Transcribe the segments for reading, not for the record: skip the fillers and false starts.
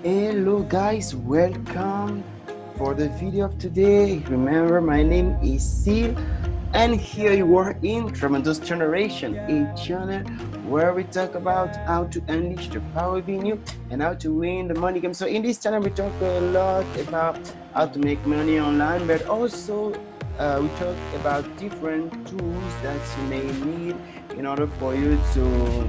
Hello guys, welcome for the video of today. Remember, my name is Seal, and here you are in Tremendous Generation, a channel where we talk about how to unleash the power within you and how to win the money game. So in this channel we talk a lot about how to make money online, but also we talk about different tools that you may need in order for you to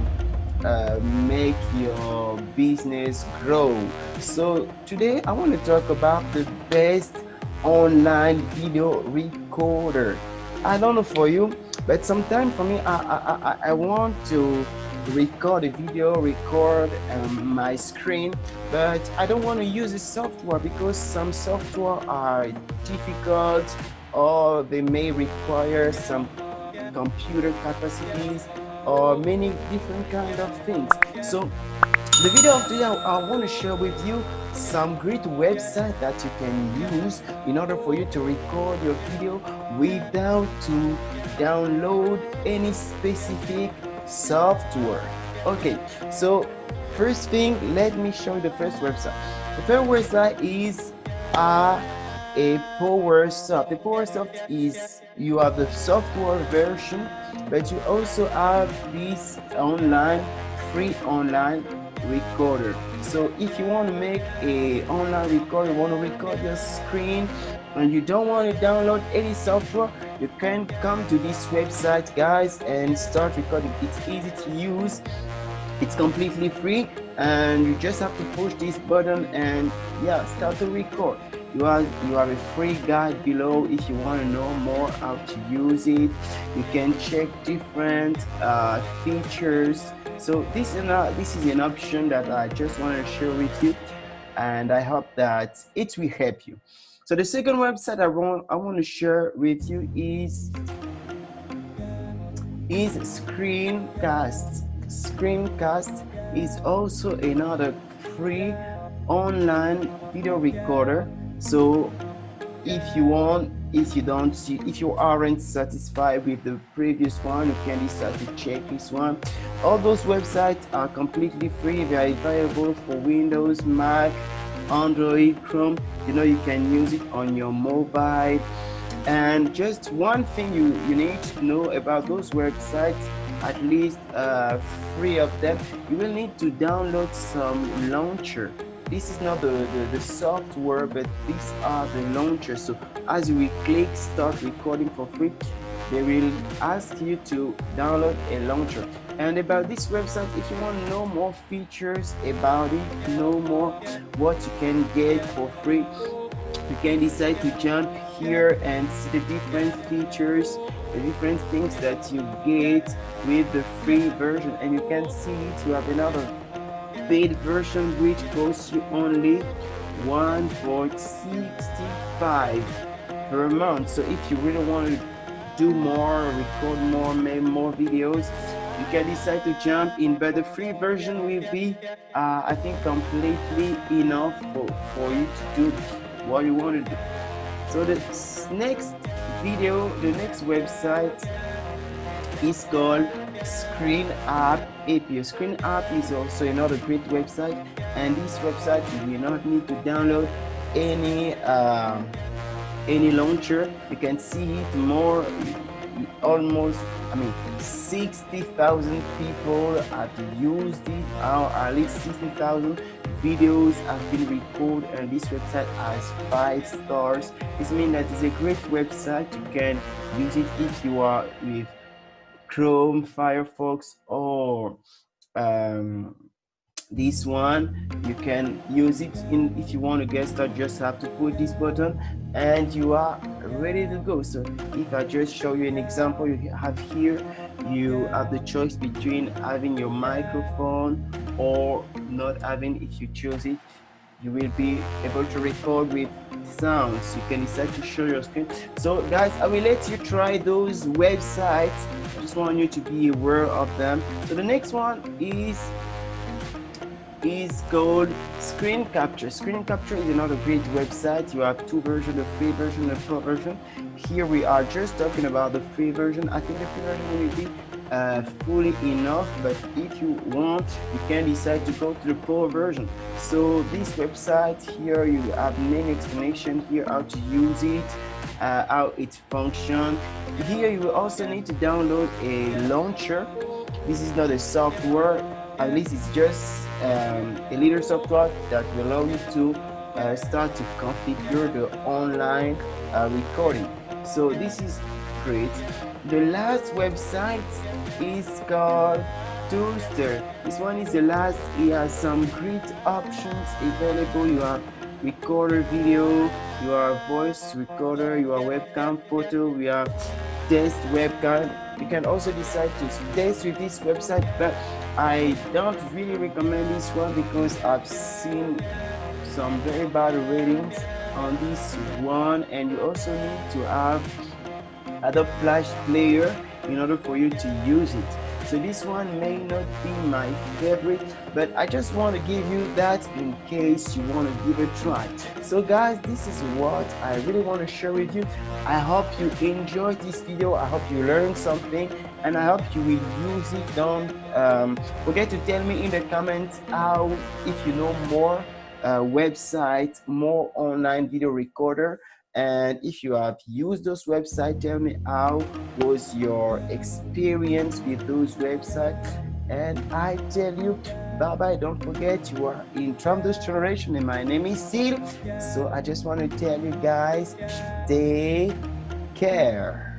make your business grow. So today I want to talk about the best online video recorder. I don't know for you, but sometimes for me, I want to record a video, record my screen, but I don't want to use the software because some software are difficult or they may require some computer capacities or many different kind of things. So the video of today, I want to share with you some great website that you can use in order for you to record your video without to download any specific software. Okay, so first thing, let me show you the first website. The first website is a PowerSoft. The PowerSoft is, you have the software version, but you also have this online, free online recorder. So if you want to make a online recorder, you want to record your screen and you don't want to download any software, you can come to this website, guys, and start recording. It's easy to use, it's completely free, and you just have to push this button and yeah, start to record. You have a free guide below if you want to know more how to use it. You can check different features. So this is an option that I just want to share with you, and I hope that it will help you. So the second website I want to share with you is Screencast. Screencast is also another free online video recorder. So if you aren't satisfied with the previous one, you can decide to check this one. All those websites are completely free. They are available for Windows, Mac, Android, Chrome. You can use it on your mobile. And just one thing you need to know about those websites, at least 3 of them, you will need to download some launcher. This is not the software, but these are the launchers. So as you will click start recording for free, they will ask you to download a launcher. And about this website, if you want to know more features about it, know more what you can get for free, you can decide to jump here and see the different features, the different things that you get with the free version. And you can see it, you have another paid version which costs you only $1.65 per month. So if you really want to do more, record more, make more videos, you can decide to jump in, but the free version will be I think completely enough for you to do what you want to do. So the next website is called Screen App API. Screen App is also another great website, and this website you will not need to download any launcher. You can see it more, almost 60,000 people have used it, or at least 60,000 videos have been recorded, and this website has 5 stars. This means that it's a great website. You can use it if you are with Chrome, Firefox, or this one. You can use it if you want to get started. Just have to put this button and you are ready to go. So if I just show you an example, you have here, you have the choice between having your microphone or not having. If you choose it, you will be able to record with sounds. You can decide to show your screen. So guys, I will let you try those websites. I just want you to be aware of them. So the next one is called Screen Capture. Screen Capture is another great website. You have 2 versions, the free version and the pro version. Here we are just talking about the free version. I think the free version will be fully enough, but if you want, you can decide to go to the pro version. So this website here, you have many explanation here how to use it, how it functions. Here you will also need to download a launcher. This is not a software, at least it's just a little software that will allow you to start to configure the online recording. So this is great. The last website is called Toaster. This one is the last. It has some great options available. You have recorder video, you have voice recorder, you have webcam photo, we have test webcam. You can also decide to test with this website, but I don't really recommend this one because I've seen some very bad ratings on this one, and you also need to have Adobe Flash Player in order for you to use it. So this one may not be my favorite, but I just want to give you that in case you want to give it a try. So guys, this is what I really want to share with you. I hope you enjoyed this video. I hope you learned something, and I hope you will use it. Don't forget to tell me in the comments how, if you know more websites, more online video recorder, and if you have used those websites, tell me how was your experience with those websites. And I tell you bye bye. Don't forget, you are in Trump Generation and my name is Sil. So I just want to tell you guys, take care.